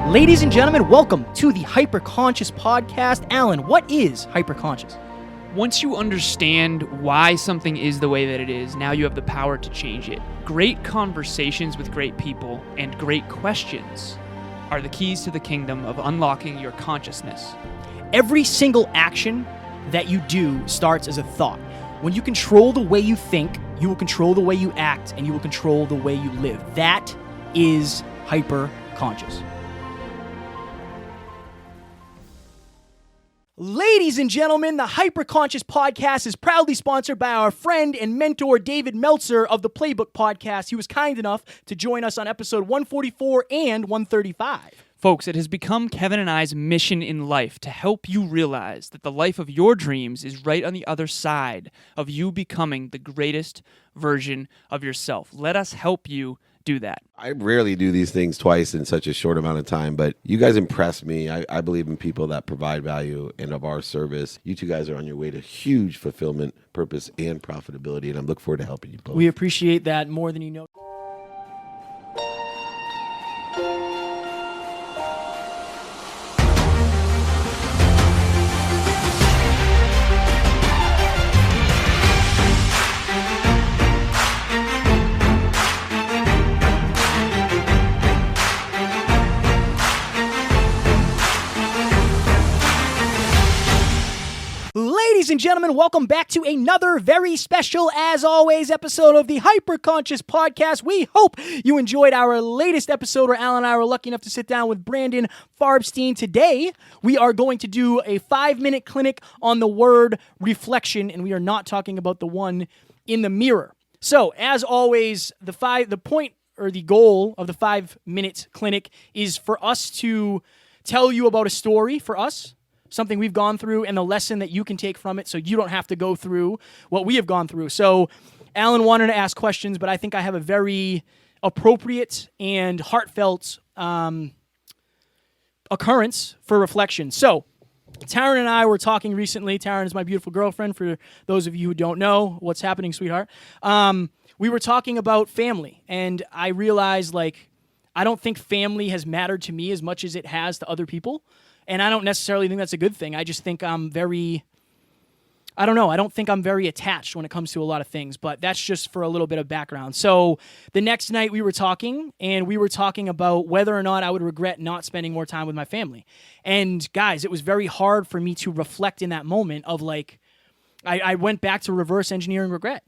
Ladies and gentlemen, welcome to the Hyperconscious Podcast. Alan, what is hyperconscious? Once you understand why something is the way that it is, now you have the power to change it. Great conversations with great people and great questions are the keys to the kingdom of unlocking your consciousness. Every single action that you do starts as a thought. When you control the way you think, you will control the way you act, and you will control the way you live. That is hyperconscious. Ladies and gentlemen, the Hyperconscious Podcast is proudly sponsored by our friend and mentor, David Meltzer of the Playbook Podcast. He was kind enough to join us on episode 144 and 135. Folks, it has become Kevin and I's mission in life to help you realize that the life of your dreams is right on the other side of you becoming the greatest version of yourself. Let us help you do that. I rarely do these things twice in such a short amount of time, but you guys impress me. I believe in people that provide value and of our service. You two guys are on your way to huge fulfillment, purpose, and profitability, and I look forward to helping you both. We appreciate that more than you know. Ladies and gentlemen, welcome back to another very special, as always, episode of the Hyperconscious Podcast. We hope you enjoyed our latest episode where Alan and I were lucky enough to sit down with Brandon Farbstein. Today, we are going to do a 5-minute clinic on the word reflection, and we are not talking about the one in the mirror. So, as always, the point or the goal of the 5-minute clinic is for us to tell you about a story for us, something we've gone through, and the lesson that you can take from it so you don't have to go through what we have gone through. So Alan wanted to ask questions, but I think I have a very appropriate and heartfelt occurrence for reflection. So Taryn and I were talking recently. Taryn is my beautiful girlfriend, for those of you who don't know what's happening, sweetheart. We were talking about family, and I realized, I don't think family has mattered to me as much as it has to other people. And I don't necessarily think that's a good thing. I just think I don't think I'm very attached when it comes to a lot of things, but that's just for a little bit of background. So the next night we were talking, and we were talking about whether or not I would regret not spending more time with my family. And guys, it was very hard for me to reflect in that moment of I went back to reverse engineering regret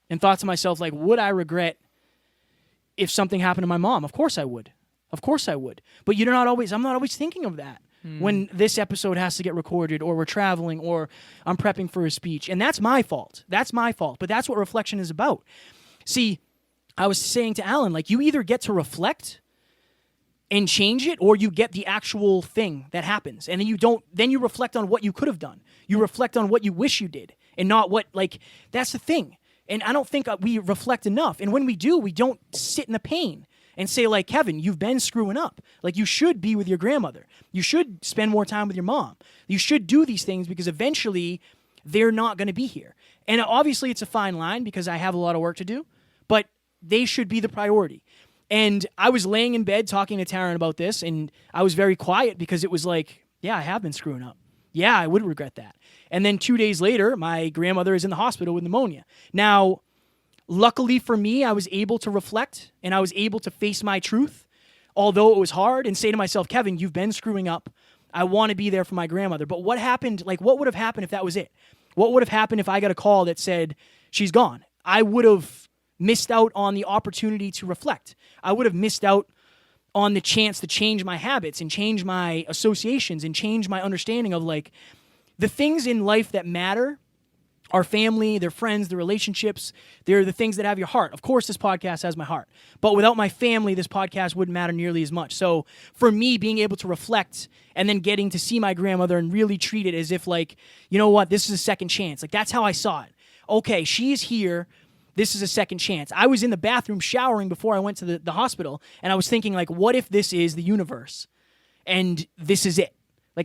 and thought to myself, would I regret if something happened to my mom? Of course I would. Of course I would. But I'm not always thinking of that. When this episode has to get recorded, or we're traveling, or I'm prepping for a speech. And that's my fault. That's my fault. But that's what reflection is about. See, I was saying to Alan, you either get to reflect and change it, or you get the actual thing that happens. And then you reflect on what you could have done. You reflect on what you wish you did, and not what, that's the thing. And I don't think we reflect enough. And when we do, we don't sit in the pain and say, Kevin, you've been screwing up. You should be with your grandmother. You should spend more time with your mom. You should do these things because eventually they're not going to be here. And obviously it's a fine line because I have a lot of work to do, but they should be the priority. And I was laying in bed talking to Taryn about this, and I was very quiet because it was yeah, I have been screwing up. Yeah, I would regret that. And then 2 days later, my grandmother is in the hospital with pneumonia. Now, luckily for me, I was able to reflect, and I was able to face my truth, although it was hard, and say to myself, Kevin, you've been screwing up. I want to be there for my grandmother. But what happened, what would have happened if that was it? What would have happened if I got a call that said, she's gone? I would have missed out on the opportunity to reflect. I would have missed out on the chance to change my habits and change my associations and change my understanding of, the things in life that matter. Our family, their friends, their relationships, they're the things that have your heart. Of course, this podcast has my heart. But without my family, this podcast wouldn't matter nearly as much. So for me, being able to reflect and then getting to see my grandmother and really treat it as if, you know what, this is a second chance. That's how I saw it. Okay, she is here. This is a second chance. I was in the bathroom showering before I went to the hospital, and I was thinking, what if this is the universe and this is it?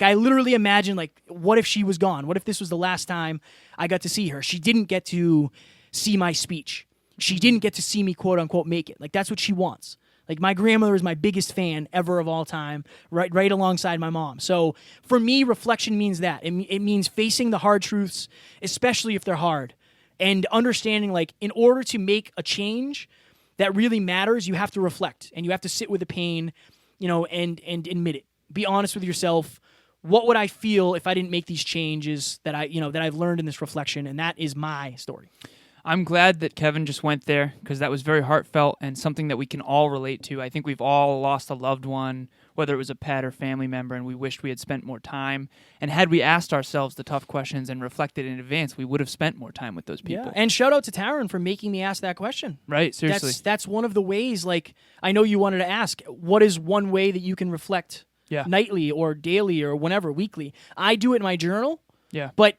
I literally imagined, what if she was gone? What if this was the last time I got to see her? She didn't get to see my speech. She didn't get to see me, quote unquote, make it. That's what she wants. Like my grandmother is my biggest fan ever of all time, right alongside my mom. So for me, reflection means that. It means facing the hard truths, especially if they're hard, and understanding like in order to make a change that really matters, you have to reflect and you have to sit with the pain, and admit it. Be honest with yourself. What would I feel if I didn't make these changes that I've learned in this reflection? And that is my story. I'm glad that Kevin just went there because that was very heartfelt and something that we can all relate to. I think we've all lost a loved one, whether it was a pet or family member, and we wished we had spent more time. And had we asked ourselves the tough questions and reflected in advance, we would have spent more time with those people. Yeah. And shout out to Taryn for making me ask that question. Right, seriously. That's one of the ways, like, I know you wanted to ask, what is one way that you can reflect nightly or daily or whenever, weekly? I do it in my journal. Yeah. But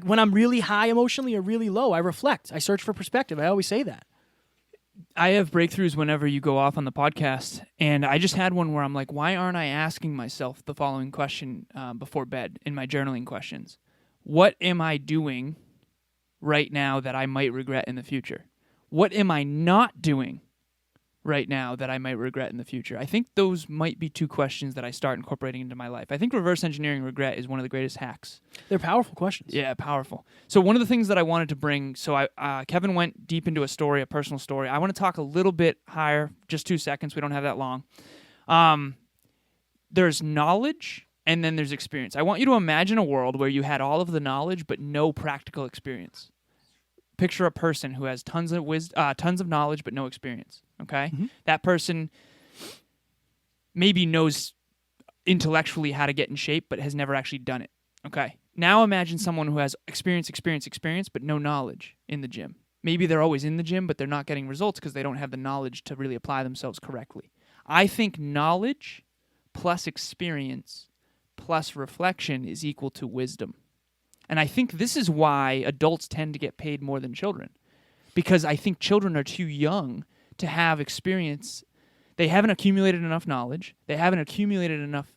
when I'm really high emotionally or really low, I reflect. I search for perspective. I always say that. I have breakthroughs whenever you go off on the podcast, and I just had one where I'm like, why aren't I asking myself the following question before bed in my journaling questions? What am I doing right now that I might regret in the future? What am I not doing right now that I might regret in the future? I think those might be two questions that I start incorporating into my life. I think reverse engineering regret is one of the greatest hacks. They're powerful questions. Yeah, powerful. So one of the things that I wanted to bring, Kevin went deep into a personal story. I want to talk a little bit higher, just 2 seconds. We don't have that long. There's knowledge and then there's experience. I want you to imagine a world where you had all of the knowledge but no practical experience. Picture a person who has tons of knowledge but no experience. Okay, That person maybe knows intellectually how to get in shape, but has never actually done it. Okay, now imagine someone who has experience, but no knowledge in the gym. Maybe they're always in the gym, but they're not getting results because they don't have the knowledge to really apply themselves correctly. I think knowledge plus experience plus reflection is equal to wisdom. And I think this is why adults tend to get paid more than children, because I think children are too young to have experience. They haven't accumulated enough knowledge, they haven't accumulated enough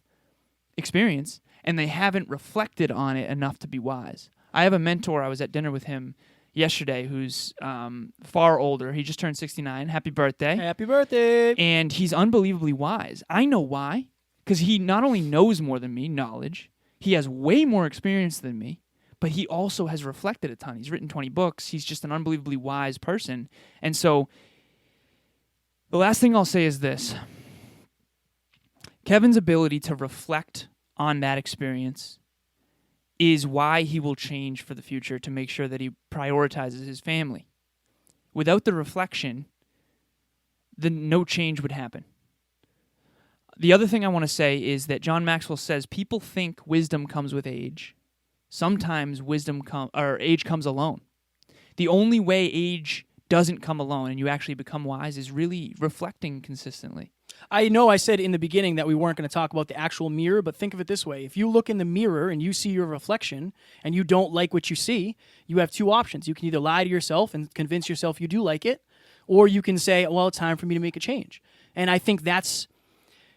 experience, and they haven't reflected on it enough to be wise. I have a mentor, I was at dinner with him yesterday, who's far older. He just turned 69. Happy birthday. Happy birthday. And he's unbelievably wise. I know why, because he not only knows more than me, knowledge, he has way more experience than me, but he also has reflected a ton. He's written 20 books. He's just an unbelievably wise person. And so the last thing I'll say is this. Kevin's ability to reflect on that experience is why he will change for the future to make sure that he prioritizes his family. Without the reflection, then no change would happen. The other thing I want to say is that John Maxwell says people think wisdom comes with age. Sometimes age comes alone. The only way age doesn't come alone and you actually become wise is really reflecting consistently. I know I said in the beginning that we weren't going to talk about the actual mirror, but think of it this way. If you look in the mirror and you see your reflection and you don't like what you see, you have two options. You can either lie to yourself and convince yourself you do like it, or you can say, well, it's time for me to make a change. And I think that's,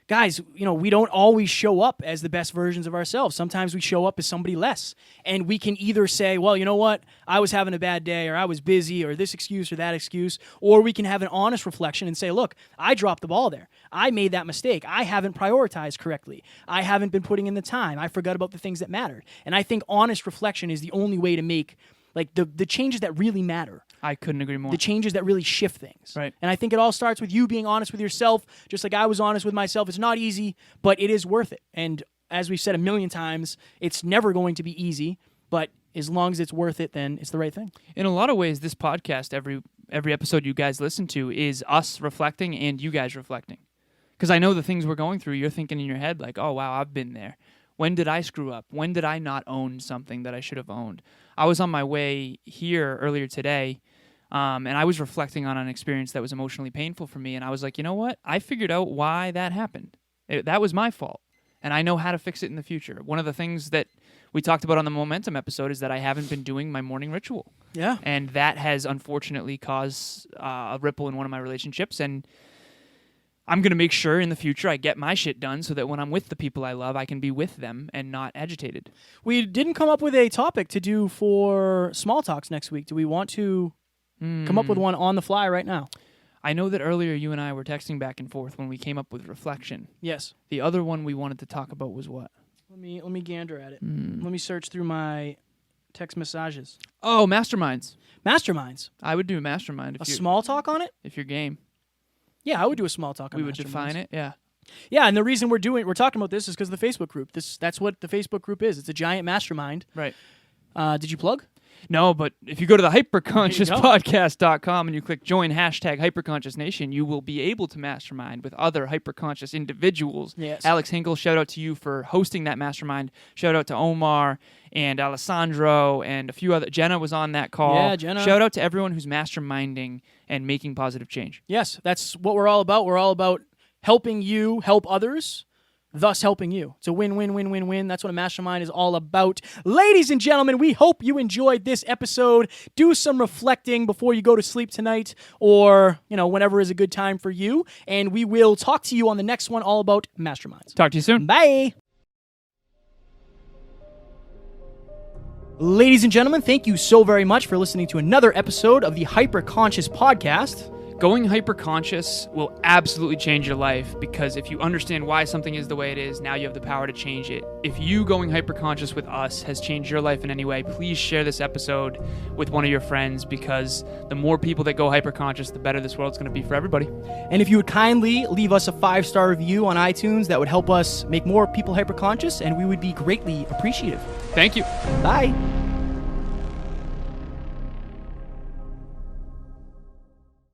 guys, we don't always show up as the best versions of ourselves. Sometimes we show up as somebody less. And we can either say, well, you know what? I was having a bad day, or I was busy, or this excuse or that excuse. Or we can have an honest reflection and say, look, I dropped the ball there. I made that mistake. I haven't prioritized correctly. I haven't been putting in the time. I forgot about the things that mattered. And I think honest reflection is the only way to make the changes that really matter. I couldn't agree more. The changes that really shift things. Right. And I think it all starts with you being honest with yourself, just like I was honest with myself. It's not easy, but it is worth it. And as we've said a million times, it's never going to be easy, but as long as it's worth it, then it's the right thing. In a lot of ways, this podcast, every episode you guys listen to, is us reflecting and you guys reflecting. Because I know the things we're going through, you're thinking in your head like, oh, wow, I've been there. When did I screw up? When did I not own something that I should have owned? I was on my way here earlier today, and I was reflecting on an experience that was emotionally painful for me, and I was like, you know what? I figured out why that happened. That was my fault, and I know how to fix it in the future. One of the things that we talked about on the Momentum episode is that I haven't been doing my morning ritual. Yeah. And that has unfortunately caused a ripple in one of my relationships, and I'm going to make sure in the future I get my shit done so that when I'm with the people I love, I can be with them and not agitated. We didn't come up with a topic to do for Small Talks next week. Do we want to come up with one on the fly right now? I know that earlier you and I were texting back and forth when we came up with reflection. Yes. The other one we wanted to talk about was what? Let me gander at it. Let me search through my text messages. Oh, masterminds. Masterminds. I would do a mastermind A small talk on it? if you're game. Yeah, I would do a small talk on We would define masterminds. it. Yeah. Yeah, and the reason we're talking about this is because of the Facebook group. That's what the Facebook group is. It's a giant mastermind. Right. Did you plug? No, but if you go to the There hyperconsciouspodcast.com and you click join #hyperconsciousnation, you will be able to mastermind with other hyperconscious individuals. Yes. Alex Hinkle, shout out to you for hosting that mastermind. Shout out to Omar and Alessandro and a few other. Jenna was on that call. Yeah, Jenna. Shout out to everyone who's masterminding and making positive change. Yes, that's what we're all about. We're all about helping you help others, thus helping you. It's a win-win-win-win-win. That's what a mastermind is all about. Ladies and gentlemen, we hope you enjoyed this episode. Do some reflecting before you go to sleep tonight or, whenever is a good time for you. And we will talk to you on the next one all about masterminds. Talk to you soon. Bye. Ladies and gentlemen, thank you so very much for listening to another episode of the Hyperconscious Podcast. Going hyperconscious will absolutely change your life because if you understand why something is the way it is, now you have the power to change it. If you going hyperconscious with us has changed your life in any way, please share this episode with one of your friends because the more people that go hyperconscious, the better this world's going to be for everybody. And if you would kindly leave us a 5-star review on iTunes, that would help us make more people hyperconscious, and we would be greatly appreciative. Thank you. Bye.